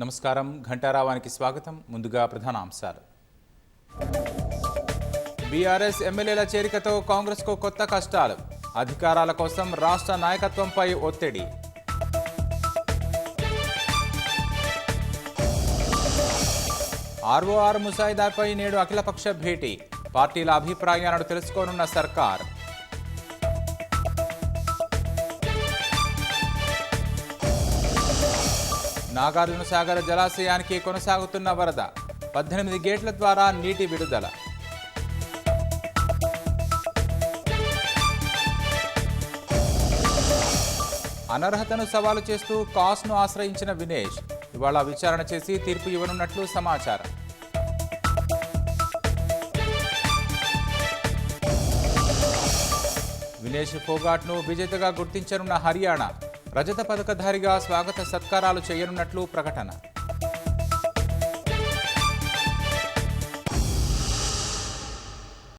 నమస్కారం ఘంటారావానికి స్వాగతం. ముందుగా ప్రధానాంశాలు. బీఆర్ఎస్ ఎమ్మెల్యేల చేరికతో కాంగ్రెస్కు కొత్త కష్టాలు. అధికారాల కోసం రాష్ట్ర నాయకత్వంపై ఒత్తిడి. ఆర్ఓఆర్ ముసాయిదాపై నేడు అఖిలపక్ష భేటీ. పార్టీల అభిప్రాయాలను తెలుసుకోనున్న సర్కార్. నాగార్జునసాగర్ జలాశయానికి కొనసాగుతున్న వరద. 18 గేట్ల ద్వారా నీటి విడుదల. అనర్హతను సవాలు చేస్తూ కాస్ను ఆశ్రయించిన వినేష్ ఇవాళ విచారణ చేసి తీర్పు ఇవ్వనున్నట్లు సమాచారం. వినేష్ ఫోగాట్ను విజేతగా గుర్తించనున్న హర్యానా రజత పథకధారిగా స్వాగత సత్కారాలు చేయనున్నట్లు ప్రకటన.